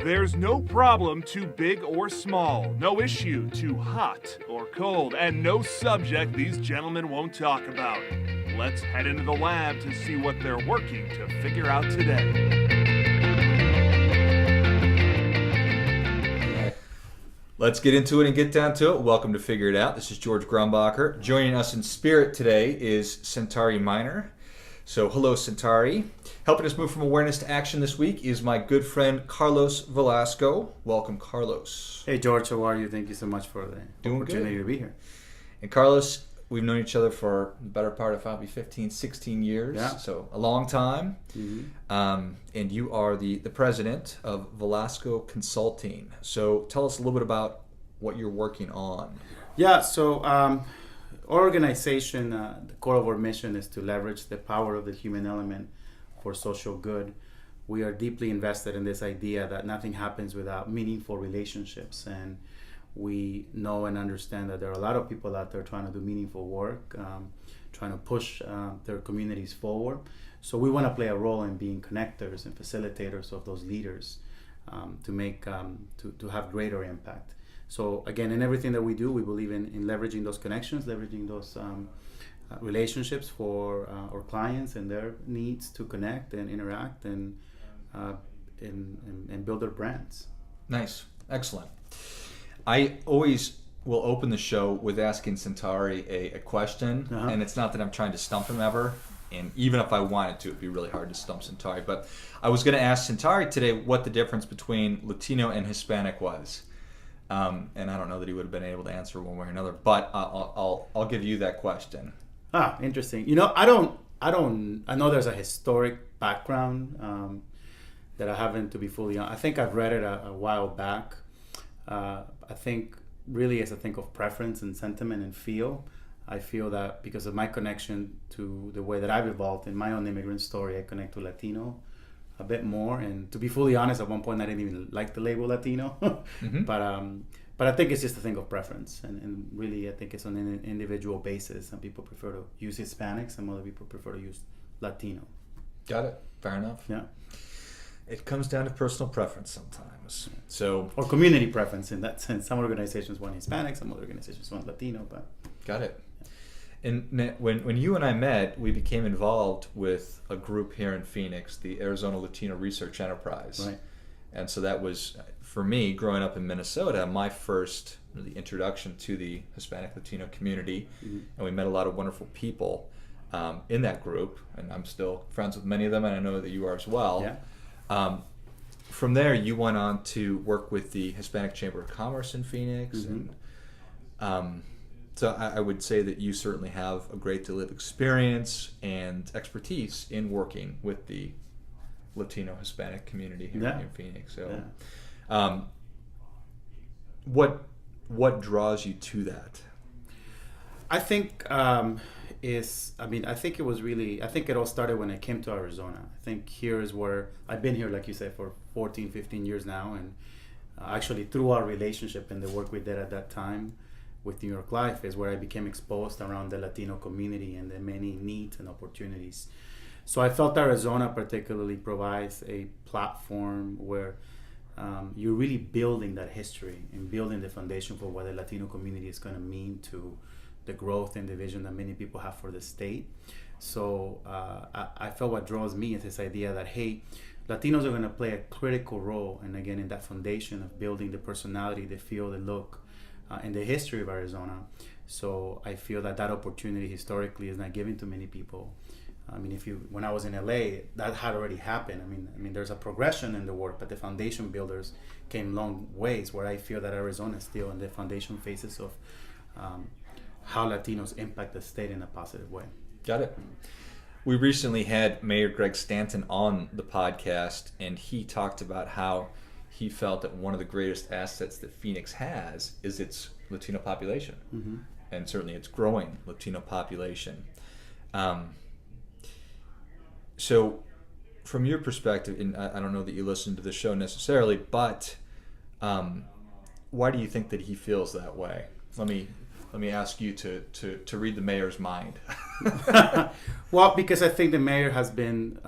There's no problem too big or small, no issue too hot or cold, and no subject these gentlemen won't talk about. Let's head into the lab to see what they're working to figure out today. Let's get into it and get down to it. Welcome to Figure It Out. This is George Grumbacher. Joining us in spirit today is Centauri Minor. So, hello, Centauri. Helping us move from awareness to action this week is my good friend Carlos Velasco. Welcome, Carlos. Hey, George. How are you? Thank you so much for the opportunity to be here. And Carlos, we've known each other for the better part of probably 15, 16 years. Yeah. So, a long time. Mm-hmm. And you are the president of Velasco Consulting. So, tell us a little bit about what you're working on. Yeah, so our organization, the core of our mission is to leverage the power of the human element for social good. We are deeply invested in this idea that nothing happens without meaningful relationships. And we know and understand that there are a lot of people out there trying to do meaningful work, trying to push their communities forward. So we want to play a role in being connectors and facilitators of those leaders to make to have greater impact. So again, in everything that we do, we believe in leveraging those connections, leveraging those relationships for our clients and their needs to connect and interact and build their brands. Nice. Excellent. I always will open the show with asking Centauri a question, and it's not that I'm trying to stump him ever, and even if I wanted to, it'd be really hard to stump Centauri, but I was going to ask Centauri today what the difference between Latino and Hispanic was. And I don't know that he would have been able to answer one way or another, but I'll give you that question. Interesting. You know, I know there's a historic background that I haven't, to be fully honest. I think I've read it a while back. I think really as I think of preference and sentiment and feel, I feel that because of my connection to the way that I've evolved in my own immigrant story, I connect to Latino a bit more. And to be fully honest, at one point I didn't even like the label Latino. Mm-hmm. But I think it's just a thing of preference. And really I think it's on an individual basis. Some people prefer to use Hispanic, some other people prefer to use Latino. Got it. Fair enough. Yeah. It comes down to personal preference sometimes. So, or community preference in that sense. Some organizations want Hispanic, some other organizations want Latino. But got it. And when you and I met, we became involved with a group here in Phoenix, the Arizona Latino Research Enterprise. Right. And so that was, for me, growing up in Minnesota, my first really introduction to the Hispanic Latino community. Mm-hmm. And we met a lot of wonderful people in that group. And I'm still friends with many of them, and I know that you are as well. Yeah. From there, you went on to work with the Hispanic Chamber of Commerce in Phoenix. Mm-hmm. And so I would say that you certainly have a great deal of experience and expertise in working with the Latino Hispanic community here in Phoenix. So, what draws you to that? I think I think it all started when I came to Arizona. I think here is where I've been here, like you said, for 14, 15 years now, and actually through our relationship and the work we did at that time with New York Life is where I became exposed around the Latino community and the many needs and opportunities. So I felt Arizona particularly provides a platform where you're really building that history and building the foundation for what the Latino community is going to mean to the growth and the vision that many people have for the state. So I felt what draws me is this idea that, hey, Latinos are going to play a critical role, and again, in that foundation of building the personality, the feel, the look, and the history of Arizona. So I feel that opportunity historically is not given to many people. I mean, when I was in LA, that had already happened. I mean, there's a progression in the work, but the foundation builders came long ways. Where I feel that Arizona is still in the foundation phases of how Latinos impact the state in a positive way. Got it. We recently had Mayor Greg Stanton on the podcast, and he talked about how he felt that one of the greatest assets that Phoenix has is its Latino population, mm-hmm. and certainly its growing Latino population. So from your perspective, and I don't know that you listen to the show necessarily, but why do you think that he feels that way? Let me ask you to read the mayor's mind. Well, because I think the mayor has been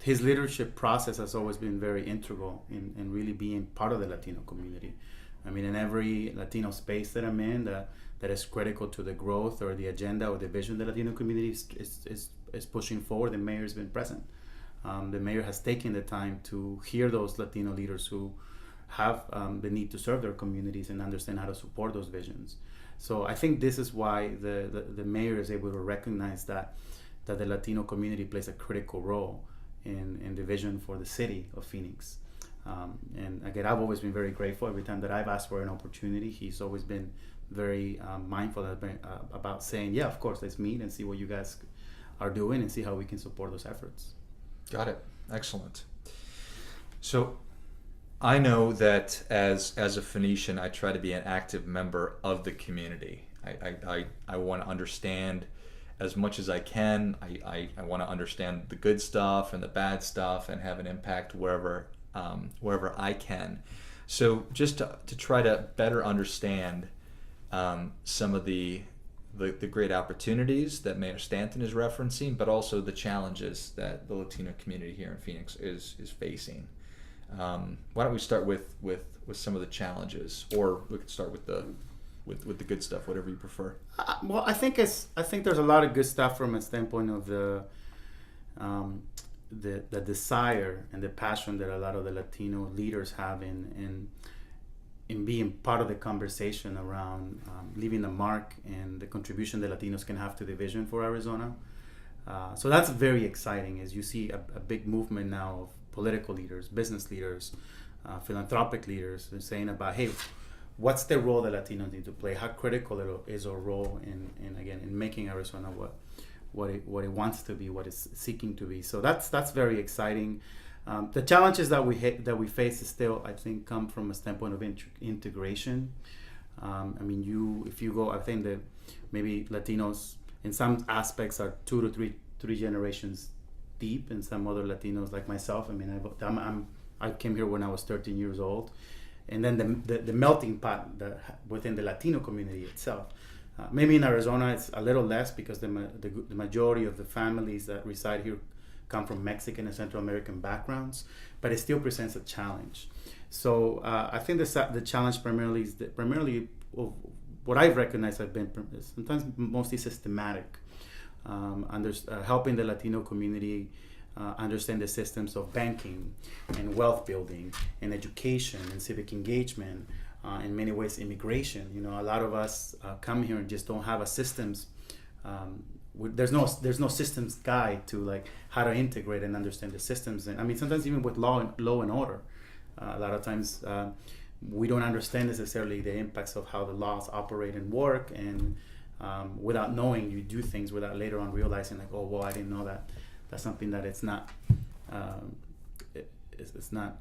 his leadership process has always been very integral in really being part of the Latino community. I mean, in every Latino space that I'm in, that is critical to the growth or the agenda or the vision the Latino community is pushing forward, the mayor has been present. The mayor has taken the time to hear those Latino leaders who have the need to serve their communities and understand how to support those visions. So I think this is why the mayor is able to recognize that the Latino community plays a critical role in the vision for the city of Phoenix. And again, I've always been very grateful. Every time that I've asked for an opportunity, he's always been very mindful about saying, yeah, of course, let's meet and see what you guys are doing and see how we can support those efforts. Got it. Excellent. So I know that as a Phoenician, I try to be an active member of the community. I want to understand as much as I can. I want to understand the good stuff and the bad stuff and have an impact wherever I can. So just to try to better understand some of the great opportunities that Mayor Stanton is referencing, but also the challenges that the Latino community here in Phoenix is facing. Why don't we start with some of the challenges, or we could start with the good stuff, whatever you prefer. Well, I think there's a lot of good stuff from a standpoint of the desire and the passion that a lot of the Latino leaders have in being part of the conversation around leaving a mark and the contribution that Latinos can have to the vision for Arizona. So that's very exciting as you see a big movement now of political leaders, business leaders, philanthropic leaders saying about, hey, what's the role that Latinos need to play? How critical is our role in making Arizona what it wants to be, what it's seeking to be. So that's very exciting. The challenges that we face is still, I think, come from a standpoint of integration. I mean, if you go, I think that maybe Latinos in some aspects are 2 to 3 generations deep, and some other Latinos like myself. I mean, I came here when I was 13 years old, and then the melting pot within the Latino community itself. Maybe in Arizona it's a little less because the majority of the families that reside here come from Mexican and Central American backgrounds, but it still presents a challenge. So I think the challenge primarily of what I've recognized have been sometimes mostly systematic, helping the Latino community understand the systems of banking and wealth building and education and civic engagement, in many ways immigration. You know, a lot of us come here and just don't have a systems. There's no systems guide to like how to integrate and understand the systems. And I mean, sometimes even with law and order, a lot of times we don't understand necessarily the impacts of how the laws operate and work, and without knowing, you do things without later on realizing like, oh, well, I didn't know that. That's something that it's not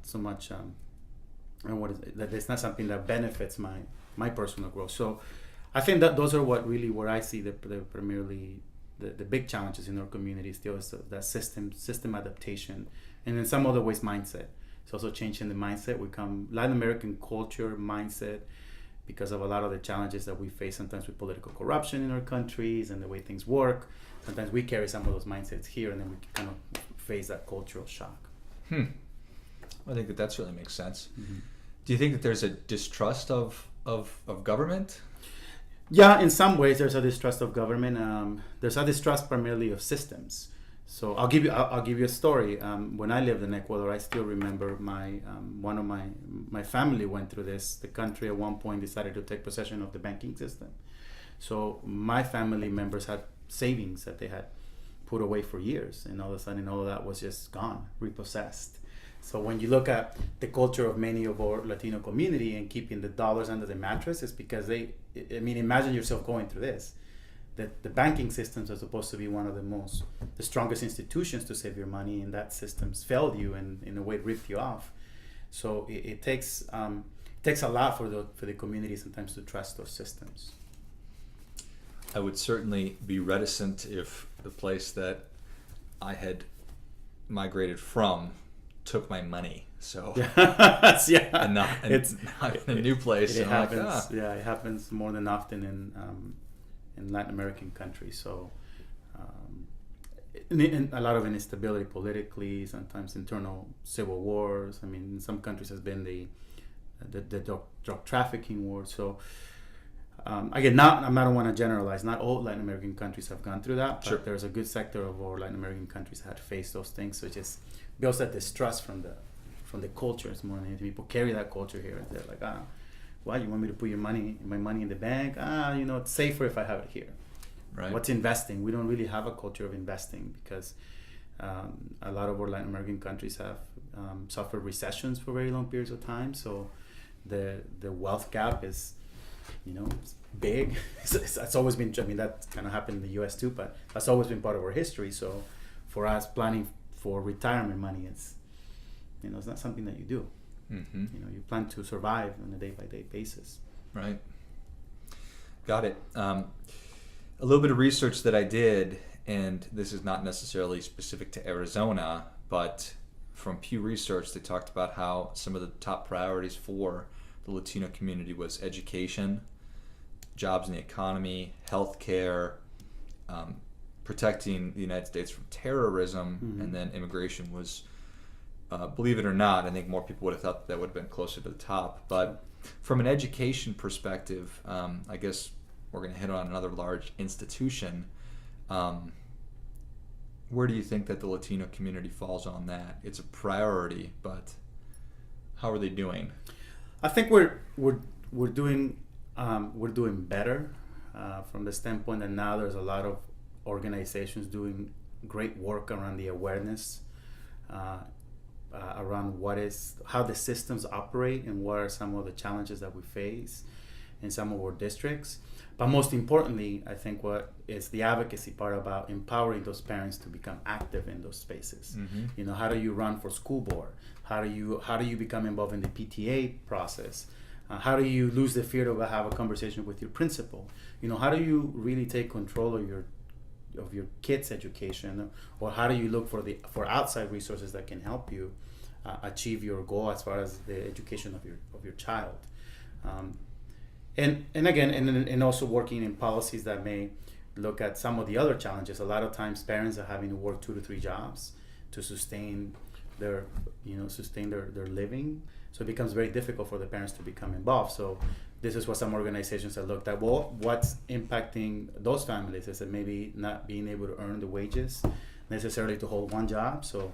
so much that it's not something that benefits my personal growth. So I think that those are where I see the primarily the big challenges in our community still is that system adaptation, and in some other ways mindset. It's also changing the mindset. We come Latin American culture mindset because of a lot of the challenges that we face sometimes with political corruption in our countries and the way things work. Sometimes we carry some of those mindsets here, and then we kind of face that cultural shock. I think that certainly makes sense. Mm-hmm. Do you think that there's a distrust of government? Yeah, in some ways there's a distrust of government. There's a distrust primarily of systems. So I'll give you a story. When I lived in Ecuador, I still remember one of my family went through this. The country at one point decided to take possession of the banking system. So my family members had savings that they had put away for years, and all of a sudden all of that was just gone, repossessed. So when you look at the culture of many of our Latino community and keeping the dollars under the mattress, it's because imagine yourself going through this. That the banking systems are supposed to be one of the strongest institutions to save your money, and that systems failed you and in a way ripped you off. So it takes a lot for the community sometimes to trust those systems. I would certainly be reticent if the place that I had migrated from took my money. So yeah, and not in a new place. It happens. Yeah, it happens more than often in Latin American countries. So a lot of instability politically, sometimes internal civil wars. I mean, in some countries has been the drug trafficking war. So again, I don't want to generalize. Not all Latin American countries have gone through that, but Sure. there's a good sector of our Latin American countries that had faced those things. So it just builds that distrust from the cultures more than anything. People carry that culture here, and they're like, why you want me to put my money in the bank? It's safer if I have it here. Right. What's investing? We don't really have a culture of investing because a lot of our Latin American countries have suffered recessions for very long periods of time. So the wealth gap is, big. It's always been. I mean, that kind of happened in the U.S. too, but that's always been part of our history. So for us, planning for retirement money, it's not something that you do. Mm-hmm. You plan to survive on a day-by-day basis. Right. Got it. A little bit of research that I did, and this is not necessarily specific to Arizona, but from Pew Research, they talked about how some of the top priorities for the Latino community was education, jobs in the economy, healthcare, protecting the United States from terrorism, Mm-hmm. and then immigration was, believe it or not, I think more people would have thought that would have been closer to the top. But from an education perspective, I guess we're going to hit on another large institution. Where do you think that the Latino community falls on that? It's a priority, but how are they doing? I think we're doing better from the standpoint that now there's a lot of organizations doing great work around the awareness around how the systems operate and what are some of the challenges that we face in some of our districts. But most importantly, I think what is the advocacy part about empowering those parents to become active in those spaces. Mm-hmm. How do you run for school board? How do you become involved in the PTA process? How do you lose the fear to have a conversation with your principal? How do you really take control of your kids' education, or how do you look for outside resources that can help you achieve your goal as far as the education of your child? And also working in policies that may look at some of the other challenges. A lot of times parents are having to work 2 to 3 jobs to sustain their living. So it becomes very difficult for the parents to become involved. So this is what some organizations have looked at. Well, what's impacting those families is that maybe not being able to earn the wages necessarily to hold one job. So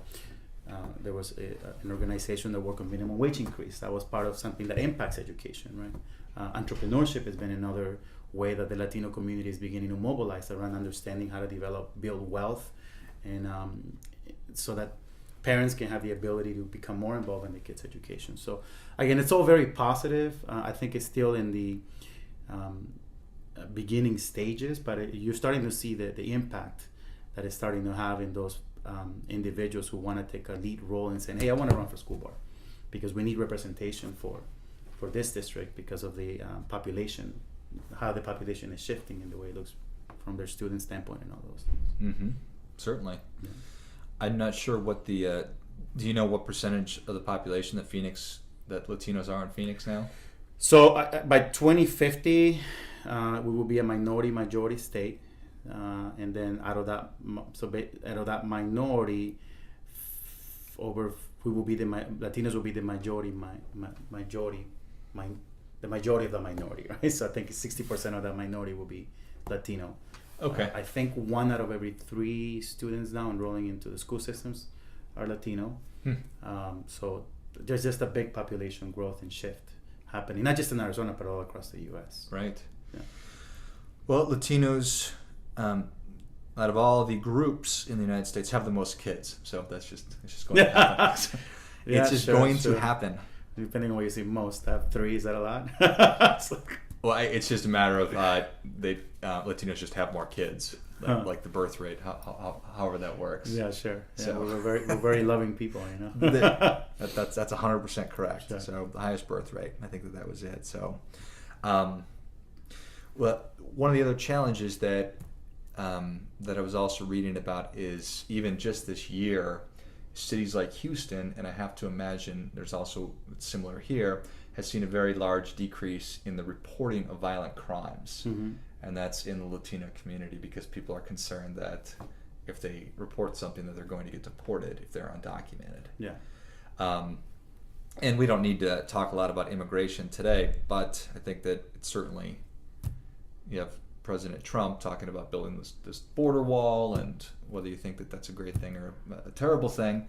there was an organization that worked on minimum wage increase. That was part of something that impacts education, right? Entrepreneurship has been another way that the Latino community is beginning to mobilize around understanding how to build wealth, and so that parents can have the ability to become more involved in the kids' education. So again, it's all very positive. I think it's still in the beginning stages, but you're starting to see the impact that it's starting to have in those individuals who want to take a lead role in saying, hey, I want to run for school board because we need representation for this district because of the population, how the population is shifting in the way it looks from their student standpoint and all those things. Mm-hmm. Certainly. Yeah. I'm not sure what do you know what percentage of the population that Latinos are in Phoenix now? So by 2050, we will be a majority state, and then out of that minority, Latinos will be the majority of the minority, right? So I think 60% of that minority will be Latino. Okay. I think 1 out of every 3 students now enrolling into the school systems are Latino. So there's just a big population growth and shift happening, not just in Arizona, but all across the U.S. Right. Yeah. Well, Latinos, out of all the groups in the United States, have the most kids. So it's just going to happen. It's just going to happen. Depending on what you see most, have 3, is that a lot? Well, it's just a matter of Latinos just have more kids, like the birth rate, however that works. Yeah, sure. Yeah, So we're very loving people, that's 100% correct. Sure. So the highest birth rate, I think that was it. So, well, one of the other challenges that I was also reading about is even just this year, cities like Houston, and I have to imagine there's also similar here, has seen a very large decrease in the reporting of violent crimes. Mm-hmm. And that's in the Latino community because people are concerned that if they report something that they're going to get deported if they're undocumented. Yeah. And we don't need to talk a lot about immigration today, but I think that it's certainly, you have President Trump talking about building this border wall, and whether you think that that's a great thing or a terrible thing,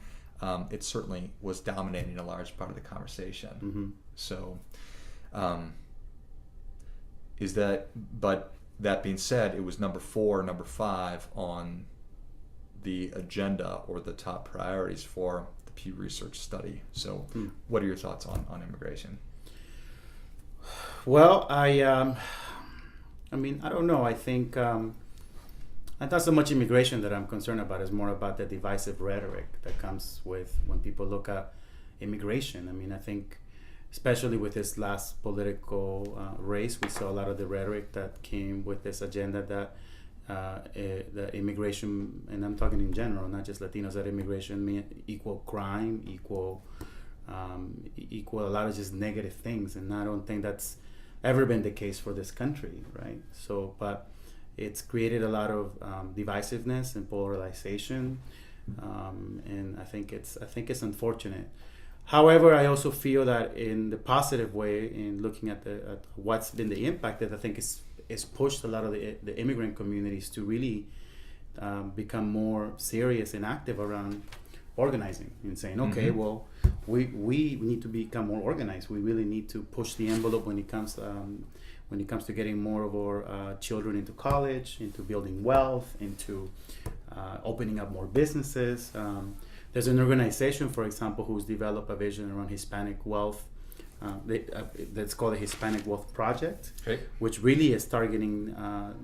it certainly was dominating a large part of the conversation. Mm-hmm. So, but that being said, it was number 4, number 5 on the agenda or the top priorities for the Pew Research study. So, what are your thoughts on immigration? Well, I mean, I don't know. I think not so much immigration that I'm concerned about. It's more about the divisive rhetoric that comes with when people look at immigration. I mean, I think especially with this last political race, we saw a lot of the rhetoric that came with this agenda that the immigration, and I'm talking in general, not just Latinos, that immigration mean equal crime, equal a lot of just negative things. And I don't think that's ever been the case for this country, right? So, but it's created a lot of divisiveness and polarization, and I think it's unfortunate. However, I also feel that in the positive way, in looking at what's been the impact, that I think is pushed a lot of the immigrant communities to really become more serious and active around organizing and saying, okay, well, we need to become more organized. We really need to push the envelope when it comes to getting more of our children into college, into building wealth, into opening up more businesses. There's an organization, for example, who's developed a vision around Hispanic wealth. That's called the Hispanic Wealth Project, which really is targeting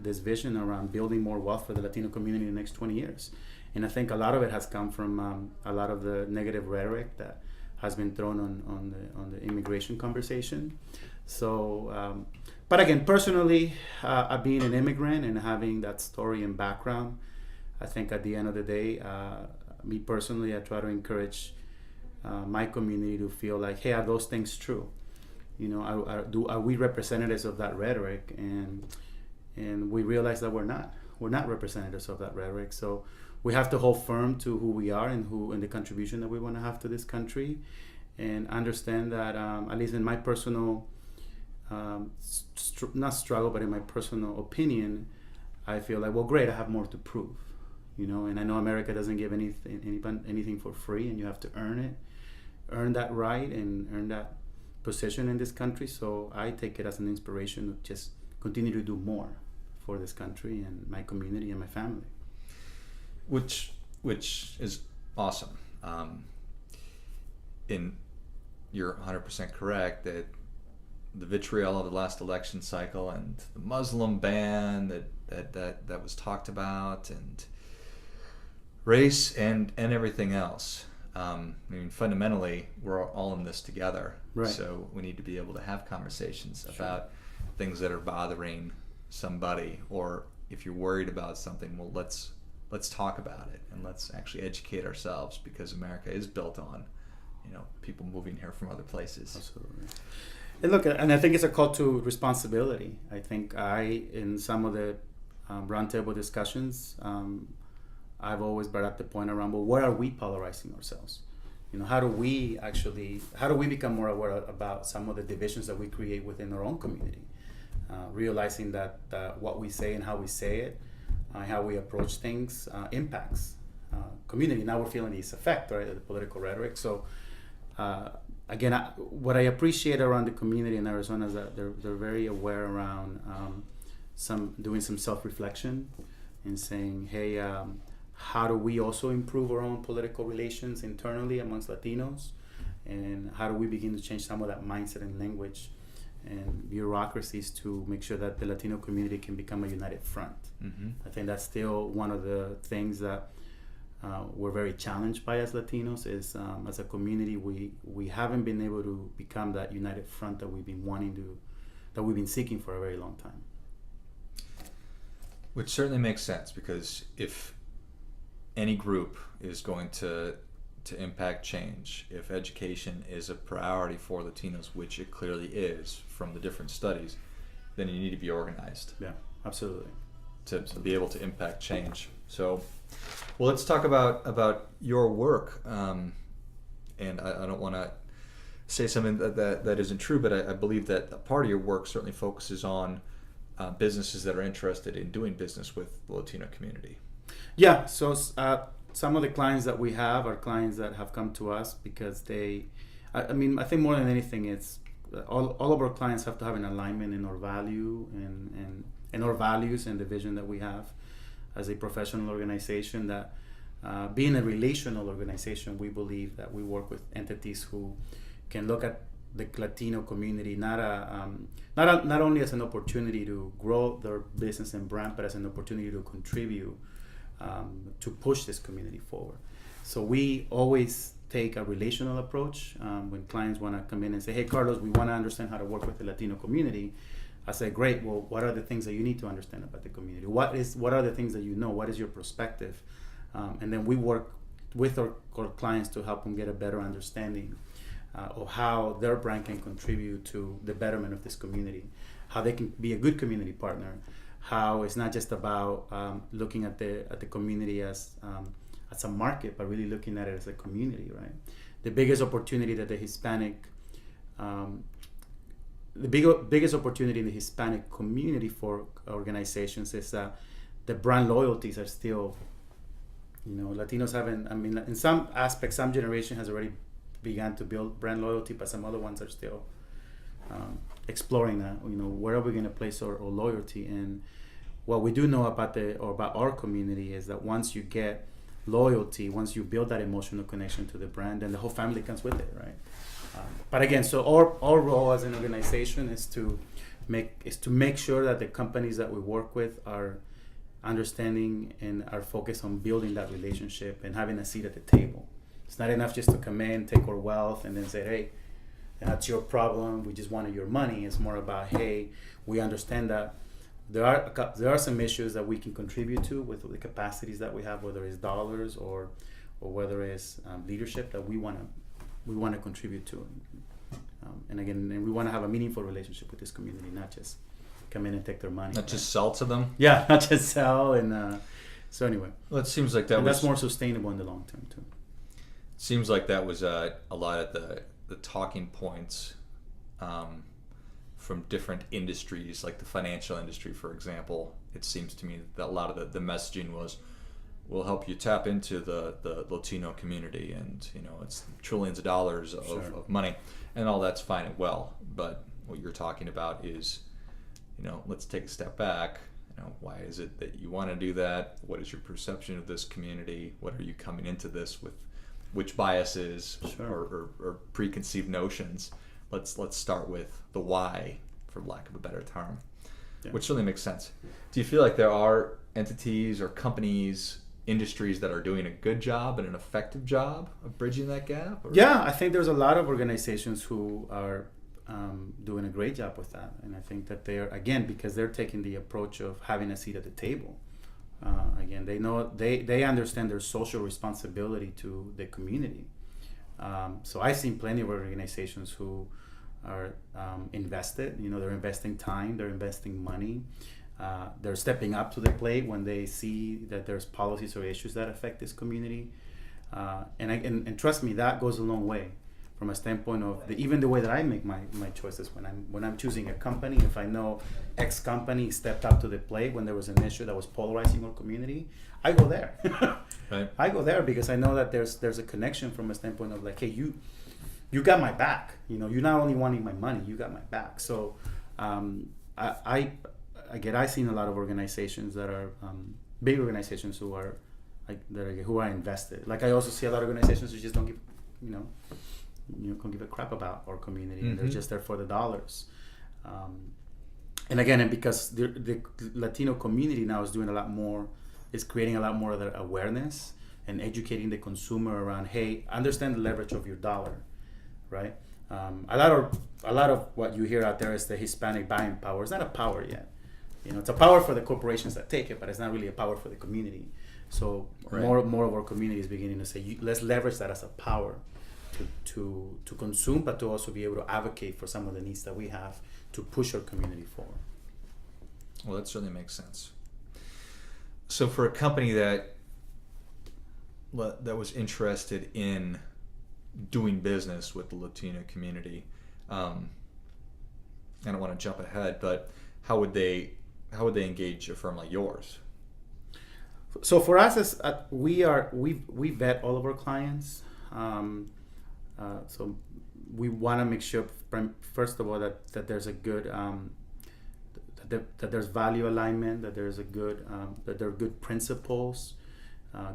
this vision around building more wealth for the Latino community in the next 20 years. And I think a lot of it has come from a lot of the negative rhetoric that has been thrown on the immigration conversation. So, but again, personally, being an immigrant and having that story and background, I think at the end of the day, me personally, I try to encourage my community to feel like, hey, are those things true? You know, are we representatives of that rhetoric? And we realize that we're not. We're not representatives of that rhetoric. So we have to hold firm to who we are and the contribution that we want to have to this country, and understand that at least in my personal not struggle, but in my personal opinion, I feel like, well, great, I have more to prove. You know, and I know America doesn't give anything for free, and you have to earn that right and earn that position in this country. So I take it as an inspiration to just continue to do more for this country and my community and my family. Which is awesome. You're 100% correct that the vitriol of the last election cycle and the Muslim ban that was talked about, and race and everything else. I mean, fundamentally, we're all in this together. Right. So we need to be able to have conversations about things that are bothering somebody, or if you're worried about something, well, let's talk about it, and let's actually educate ourselves, because America is built on, people moving here from other places. Absolutely. And look, and I think it's a call to responsibility. I think in some of the roundtable discussions, I've always brought up the point around, well, where are we polarizing ourselves? How do we become more aware about some of the divisions that we create within our own community? Realizing that what we say and how we say it, how we approach things, impacts community. Now we're feeling this effect, right, of the political rhetoric. So again, what I appreciate around the community in Arizona is that they're very aware around doing some self-reflection and saying, hey, how do we also improve our own political relations internally amongst Latinos? And how do we begin to change some of that mindset and language and bureaucracies to make sure that the Latino community can become a united front? Mm-hmm. I think that's still one of the things that we're very challenged by as Latinos is as a community, we haven't been able to become that united front that we've been seeking for a very long time. Which certainly makes sense, because if any group is going to impact change, if education is a priority for Latinos, which it clearly is from the different studies, then you need to be organized. Yeah, absolutely. to be able to impact change. So, well, let's talk about your work. And I don't want to say something that isn't true, but I believe that a part of your work certainly focuses on businesses that are interested in doing business with the Latino community. Yeah, so some of the clients that we have are clients that have come to us because I think more than anything, it's all of our clients have to have an alignment in our value and our values and the vision that we have as a professional organization. That being a relational organization, we believe that we work with entities who can look at the Latino community not only as an opportunity to grow their business and brand, but as an opportunity to contribute to push this community forward. So we always take a relational approach when clients want to come in and say, "Hey, Carlos, we want to understand how to work with the Latino community." I say, "Great. Well, what are the things that you need to understand about the community? What are the things that you know? What is your perspective?" And then we work with our clients to help them get a better understanding of how their brand can contribute to the betterment of this community, how they can be a good community partner, how it's not just about looking at the community as a market, but really looking at it as a community, right? The biggest opportunity that the Hispanic, biggest opportunity in the Hispanic community for organizations is that the brand loyalties are still, Latinos haven't, in some aspects, some generation has already began to build brand loyalty, but some other ones are still exploring that. Where are we going to place our loyalty? And what we do know about our community is that once you get loyalty, once you build that emotional connection to the brand, then the whole family comes with it, right? But again, so our role as an organization is to make sure that the companies that we work with are understanding and are focused on building that relationship and having a seat at the table. It's not enough just to come in, take our wealth, and then say, "Hey, that's your problem. We just wanted your money." It's more about, "Hey, we understand that there are some issues that we can contribute to with the capacities that we have, whether it's dollars or whether it's leadership that we want to contribute to." And again, we want to have a meaningful relationship with this community, not just come in and take their money. Not just sell to them. Yeah, not just sell. And so anyway, well, it seems like that's more sustainable in the long term too. Seems like that was a lot of the talking points from different industries, like the financial industry, for example. It seems to me that a lot of the messaging was, "We'll help you tap into the Latino community," and it's trillions of dollars of money, and all that's fine and well. But what you're talking about is, let's take a step back. Why is it that you want to do that? What is your perception of this community? What are you coming into this with? Which biases or preconceived notions? Let's start with the why, for lack of a better term, which certainly makes sense. Do you feel like there are entities or companies, industries that are doing a good job and an effective job of bridging that gap? Or? Yeah, I think there's a lot of organizations who are doing a great job with that, and I think that they're, again, because they're taking the approach of having a seat at the table. Again, they know they understand their social responsibility to the community. So I've seen plenty of organizations who are invested. They're investing time, they're investing money, they're stepping up to the plate when they see that there's policies or issues that affect this community. And trust me, that goes a long way from a standpoint of even the way that I make my choices when I'm choosing a company. If I know X company stepped up to the plate when there was an issue that was polarizing our community, I go there. Right. I go there because I know that there's a connection from a standpoint of like, hey, you got my back. You're not only wanting my money, you got my back. So I've seen a lot of organizations that are big organizations who are invested. Like I also see a lot of organizations who just don't give don't give a crap about our community, and they're just there for the dollars. And because the Latino community now is doing a lot more, is creating a lot more of the awareness and educating the consumer around, hey, understand the leverage of your dollar, right? A lot of what you hear out there is the Hispanic buying power. It's not a power yet. It's a power for the corporations that take it, but it's not really a power for the community. So more of our community is beginning to say, let's leverage that as a power to consume, but to also be able to advocate for some of the needs that we have to push our community forward. Well, that certainly makes sense. So for a company that was interested in doing business with the Latino community, I don't want to jump ahead, but how would they engage a firm like yours? So for us, we vet all of our clients. So we want to make sure, first of all, that there's a good that there's value alignment, that there's a good that there are good principles,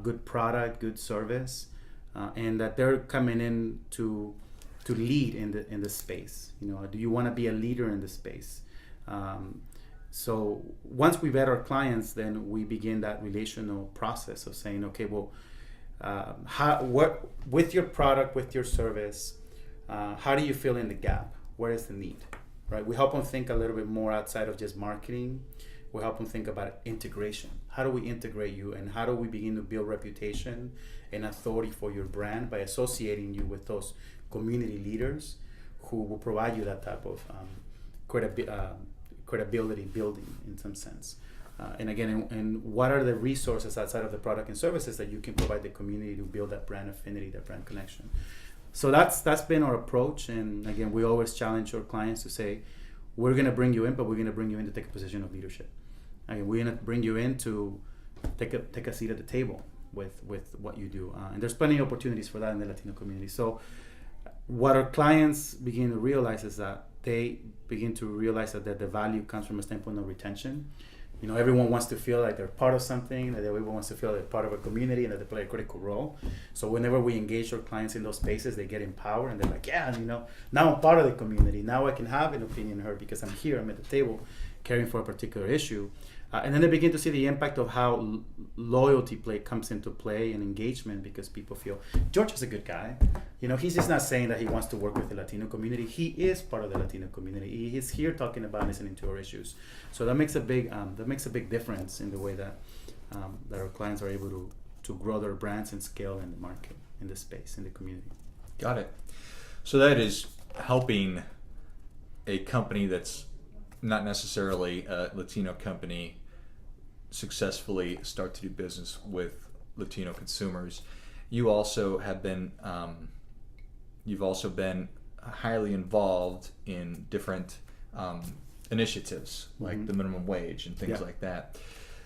good product, good service, and that they're coming in to lead in the space. Do you want to be a leader in the space? So once we vet our clients, then we begin that relational process of saying, okay, well, with your product, with your service, how do you fill in the gap? Where is the need? Right? We help them think a little bit more outside of just marketing. We help them think about integration. How do we integrate you, and how do we begin to build reputation and authority for your brand by associating you with those community leaders who will provide you that type of credibility building in some sense. And again, and what are the resources outside of the product and services that you can provide the community to build that brand affinity, that brand connection? So that's been our approach. And again, we always challenge our clients to say, we're going to bring you in, but we're going to bring you in to take a position of leadership. Again, we're going to bring you in to take a seat at the table with what you do. And there's plenty of opportunities for that in the Latino community. So what our clients begin to realize is that they begin to realize that the value comes from a standpoint of retention. Everyone wants to feel like they're part of something, that everyone wants to feel they're part of a community and that they play a critical role. So whenever we engage our clients in those spaces, they get empowered and they're like, yeah, now I'm part of the community. Now I can have an opinion heard because I'm here, I'm at the table caring for a particular issue. And then they begin to see the impact of how loyalty comes into play and engagement, because people feel George is a good guy. He's just not saying that he wants to work with the Latino community. He is part of the Latino community. He's here talking about listening to our issues. So that makes a big difference in the way that our clients are able to grow their brands and scale in the market, in the space, in the community. Got it. So that is helping a company that's not necessarily a Latino company successfully start to do business with Latino consumers. You also have been, you've also been highly involved in different initiatives like the minimum wage and things like that.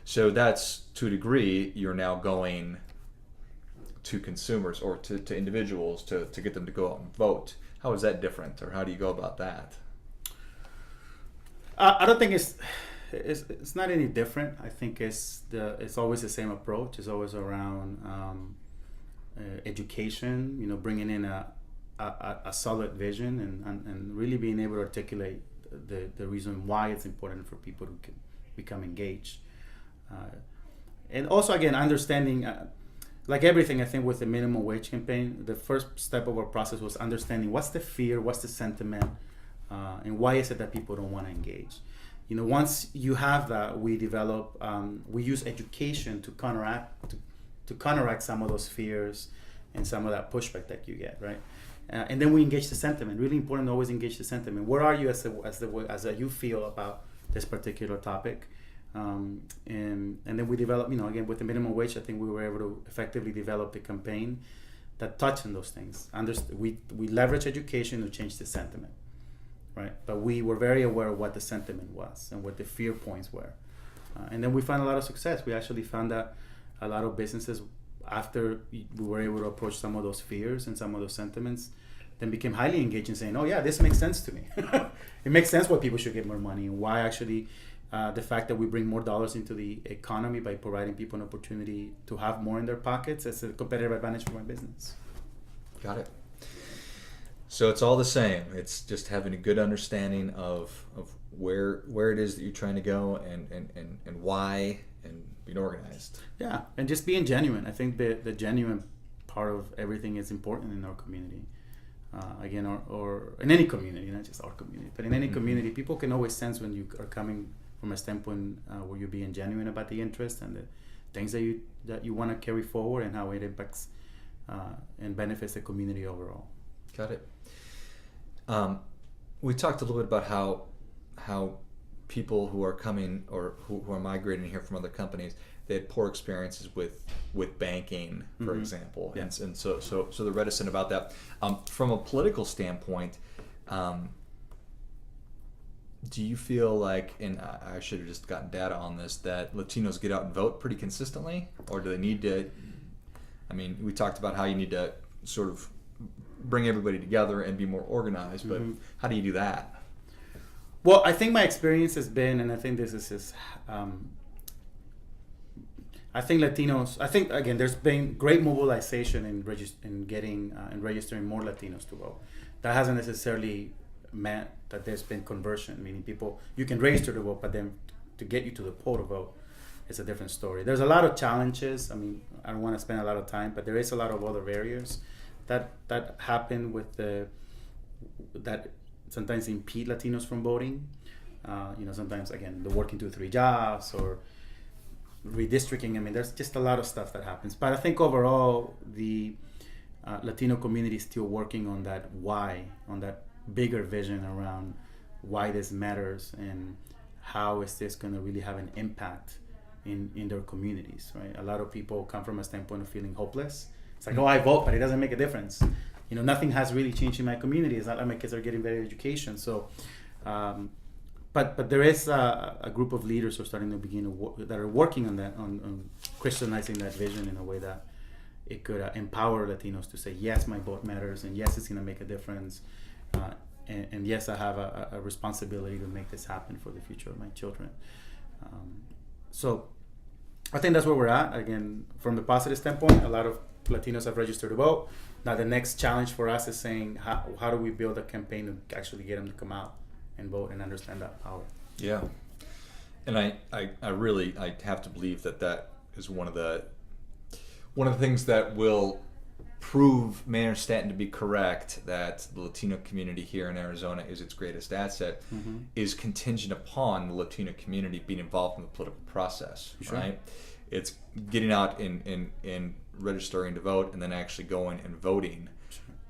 So that's, to a degree, you're now going to consumers or to individuals to get them to go out and vote. How is that different, or how do you go about that? I don't think it's not any different. I think it's always the same approach. It's always around education. Bringing in a solid vision and really being able to articulate the reason why it's important for people to become engaged. And also, again, understanding, like everything, I think with the minimum wage campaign, the first step of our process was understanding what's the fear, what's the sentiment, and why is it that people don't want to engage. Once you have that, we develop, we use education to counteract some of those fears and some of that pushback that you get, right? And then we engage the sentiment. Really important to always engage the sentiment. Where are you as you feel about this particular topic? And then we develop, again, with the minimum wage, I think we were able to effectively develop the campaign that touched on those things. We leverage education to change the sentiment, right? But we were very aware of what the sentiment was and what the fear points were. And then we found a lot of success. We actually found that a lot of businesses, after we were able to approach some of those fears and some of those sentiments, then became highly engaged in saying, oh yeah, this makes sense to me. It makes sense why people should get more money, and why actually the fact that we bring more dollars into the economy by providing people an opportunity to have more in their pockets is a competitive advantage for my business. Got it. So it's all the same. It's just having a good understanding of where it is that you're trying to go and why, and being organized. Yeah, and just being genuine. I think the genuine part of everything is important in our community. Again, or in any community, not just our community, but in any community, people can always sense when you are coming from a standpoint where you're being genuine about the interest and the things that you want to carry forward, and how it impacts and benefits the community overall. Got it. We talked a little bit about how people who are coming or who are migrating here from other companies, they had poor experiences with banking, for example, Yeah. and so they're reticent about that. From a political standpoint, do you feel like, and I should have just gotten data on this, that Latinos get out and vote pretty consistently, or do they need to? I mean, we talked about how you need to sort of bring everybody together and be more organized, but how do you do that? Well, I think my experience has been, and I think this is just, I think Latinos, I think, again, there's been great mobilization in getting and registering more Latinos to vote. That hasn't necessarily meant that there's been conversion, meaning people, you can register to vote, but then to get you to the poll to vote, it's a different story. There's a lot of challenges. I mean, I don't want to spend a lot of time, but there is a lot of other barriers that happen with that sometimes impede Latinos from voting. Sometimes, again, the working 2 or 3 jobs or redistricting. I mean, there's just a lot of stuff that happens. But I think overall, the Latino community is still working on that why, on that bigger vision around why this matters and how is this going to really have an impact in their communities, right? A lot of people come from a standpoint of feeling hopeless. It's like, oh, I vote, but it doesn't make a difference. Nothing has really changed in my community. It's not like my kids are getting better education. So, but there is a group of leaders who are starting to begin that are working on that, on crystallizing that vision in a way that it could empower Latinos to say, yes, my vote matters, and yes, it's going to make a difference. And yes, I have a responsibility to make this happen for the future of my children. So I think that's where we're at. Again, from the positive standpoint, a lot of Latinos have registered to vote. Now the next challenge for us is saying, how do we build a campaign to actually get them to come out and vote and understand that power? Yeah. And I really have to believe that is one of the things that will prove Mayor Stanton to be correct, that the Latino community here in Arizona is its greatest asset, is contingent upon the Latino community being involved in the political process, Sure. right? It's getting out and registering to vote and then actually going and voting.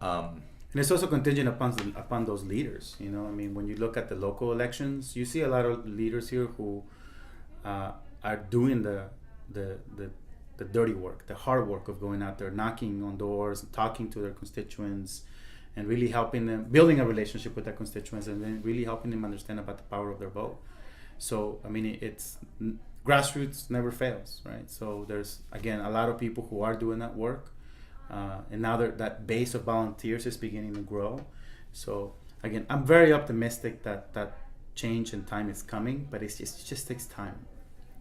And it's also contingent upon those leaders. I mean, when you look at the local elections, you see a lot of leaders here who are doing the dirty work, the hard work of going out there, knocking on doors, talking to their constituents, and really helping them, building a relationship with their constituents, and then really helping them understand about the power of their vote. So, I mean, it's grassroots never fails, right? So there's, again, a lot of people who are doing that work, and now that base of volunteers is beginning to grow. So, again, I'm very optimistic that change and time is coming, but it just takes time.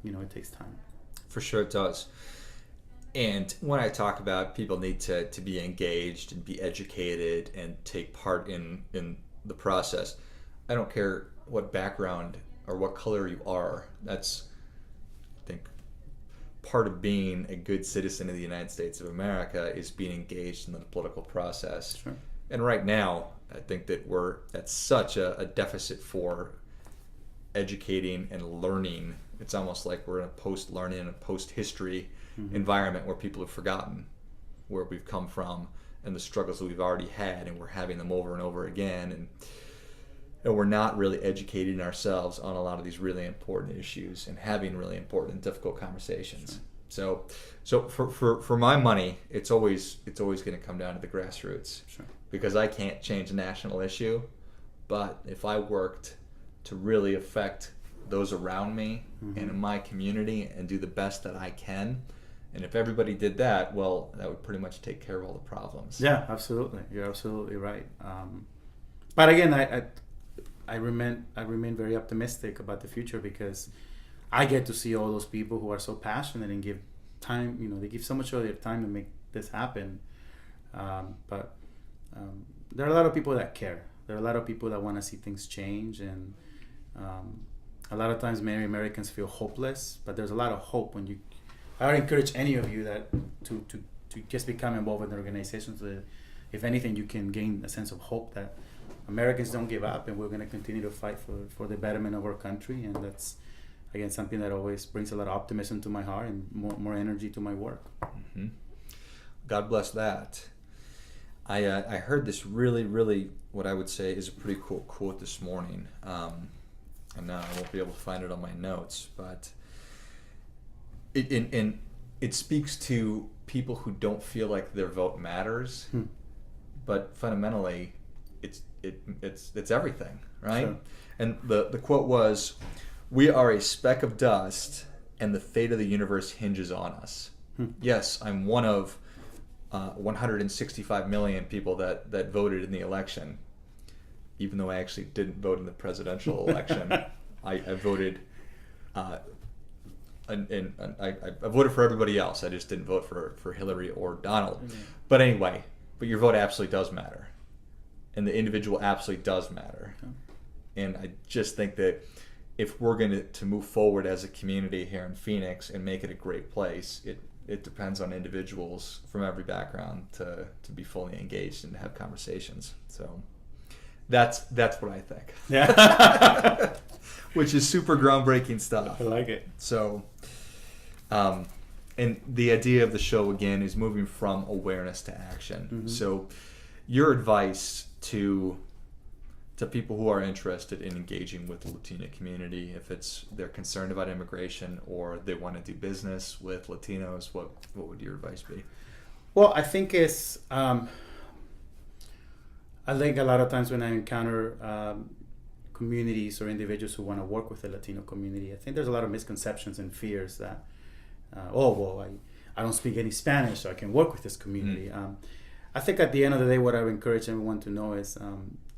It takes time. For sure it does. And when I talk about people need to be engaged and be educated and take part in the process, I don't care what background or what color you are. That's, I think, part of being a good citizen of the United States of America is being engaged in the political process. Sure. And right now, I think that we're at such a deficit for educating and learning. It's almost like we're in a post-learning and a post-history environment where people have forgotten where we've come from and the struggles that we've already had, and we're having them over and over again, and we're not really educating ourselves on a lot of these really important issues and having really important and difficult conversations. Sure. So for my money, it's always going to come down to the grassroots. Sure. Because I can't change a national issue, but if I worked to really affect those around me and in my community and do the best that I can, and if everybody did that, well, that would pretty much take care of all the problems. Yeah, absolutely. You're absolutely right. But again, I remain very optimistic about the future because I get to see all those people who are so passionate and give time. They give so much of their time to make this happen. But there are a lot of people that care. There are a lot of people that want to see things change, and a lot of times many Americans feel hopeless, but there's a lot of hope when you. I would encourage any of you that to just become involved in organizations so that, if anything, you can gain a sense of hope that Americans don't give up, and we're going to continue to fight for the betterment of our country. And that's, again, something that always brings a lot of optimism to my heart and more energy to my work. Mm-hmm. God bless that. I heard this really, really, what I would say is a pretty cool quote this morning. And now I won't be able to find it on my notes, but it speaks to people who don't feel like their vote matters, but fundamentally, it's everything, right? Sure. And the quote was, "We are a speck of dust, and the fate of the universe hinges on us." Yes, I'm one of 165 million people that voted in the election, even though I actually didn't vote in the presidential election. I voted. And I voted for everybody else. I just didn't vote for Hillary or Donald. But anyway, your vote absolutely does matter. And the individual absolutely does matter. And I just think that if we're going to move forward as a community here in Phoenix and make it a great place, it depends on individuals from every background to be fully engaged and to have conversations. So that's what I think. Yeah. Which is super groundbreaking stuff. I like it. So, and the idea of the show again is moving from awareness to action. So, your advice to people who are interested in engaging with the Latino community, if they're concerned about immigration or they want to do business with Latinos, what would your advice be? Well, I think it's I think a lot of times when I encounter communities or individuals who want to work with the Latino community, I think there's a lot of misconceptions and fears that, I don't speak any Spanish, so I can work with this community. I think at the end of the day, what I would encourage everyone to know is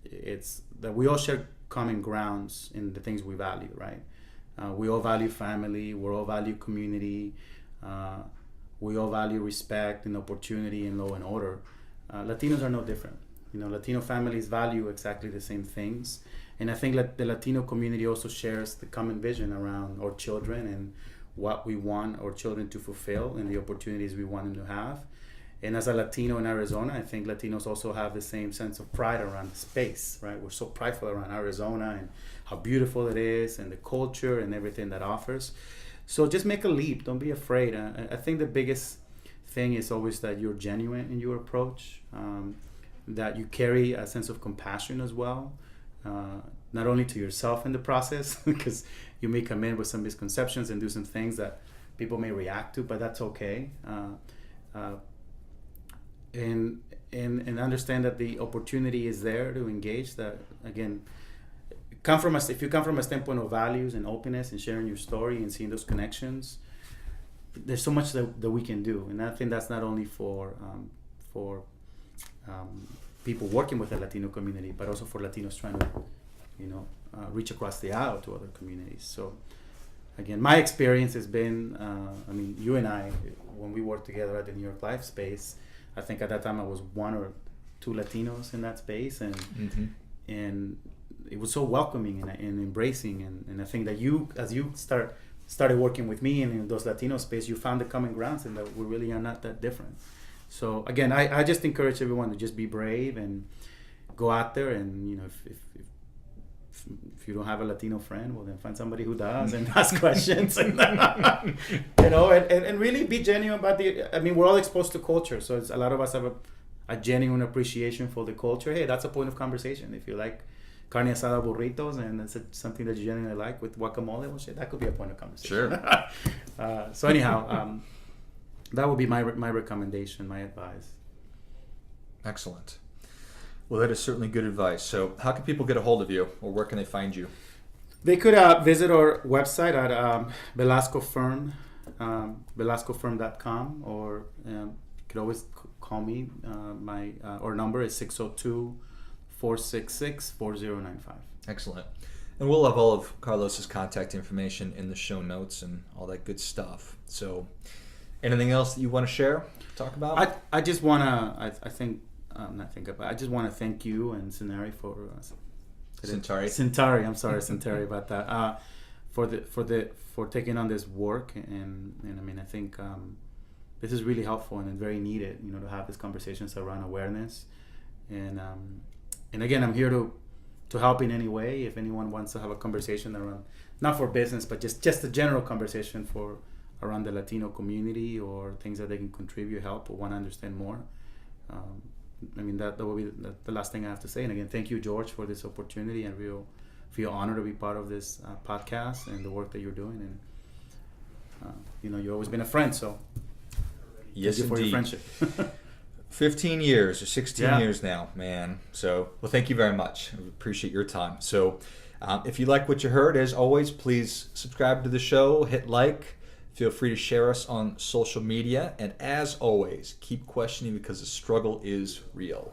it's that we all share common grounds in the things we value, right? We all value family, we all value community, we all value respect and opportunity and law and order. Latinos are no different. Latino families value exactly the same things. And I think that the Latino community also shares the common vision around our children and what we want our children to fulfill and the opportunities we want them to have. And as a Latino in Arizona, I think Latinos also have the same sense of pride around the space, right? We're so prideful around Arizona and how beautiful it is and the culture and everything that offers. So just make a leap. Don't be afraid. I think the biggest thing is always that you're genuine in your approach, that you carry a sense of compassion as well. Not only to yourself in the process, because you may come in with some misconceptions and do some things that people may react to, but that's okay. And understand that the opportunity is there to engage. That again, if you come from a standpoint of values and openness and sharing your story and seeing those connections, there's so much that we can do. And I think that's not only for people working with the Latino community, but also for Latinos trying to, reach across the aisle to other communities. So, again, my experience has been, you and I, when we worked together at the New York Life space, I think at that time I was one or two Latinos in that space, and it was so welcoming and embracing. And I think that as you started working with me and in those Latino space, you found the common grounds and that we really are not that different. So again, I just encourage everyone to just be brave and go out there, and if you don't have a Latino friend, well then find somebody who does and ask questions and and really be genuine about we're all exposed to culture, so a lot of us have a genuine appreciation for the culture. Hey, that's a point of conversation. If you like carne asada burritos and that's something that you genuinely like with guacamole, well shit, that could be a point of conversation. Sure. So anyhow, that would be my recommendation, my advice. Excellent. Well, that is certainly good advice. So how can people get a hold of you, or where can they find you? They could visit our website at Velasco Firm, velascofirm.com, or you could always call me. Our number is 602-466-4095. Excellent. And we'll have all of Carlos's contact information in the show notes and all that good stuff. So anything else that you want to share, talk about? I just want to, I just want to thank you and Centauri for Centauri. I'm sorry, Centauri, about that. For taking on this work, and I think this is really helpful and very needed. To have these conversations around awareness, and again, I'm here to help in any way. If anyone wants to have a conversation around, not for business, but just a general conversation around the Latino community, or things that they can contribute, help, or want to understand more. That will be the last thing I have to say. And again, thank you, George, for this opportunity. I feel honored to be part of this podcast and the work that you're doing. And You've always been a friend, so yes, thank you for your indeed. friendship. 15 years or 16 Yeah. years now, man. So, well, thank you very much. I appreciate your time. So, if you like what you heard, as always, please subscribe to the show, hit like, feel free to share us on social media, and as always, keep questioning because the struggle is real.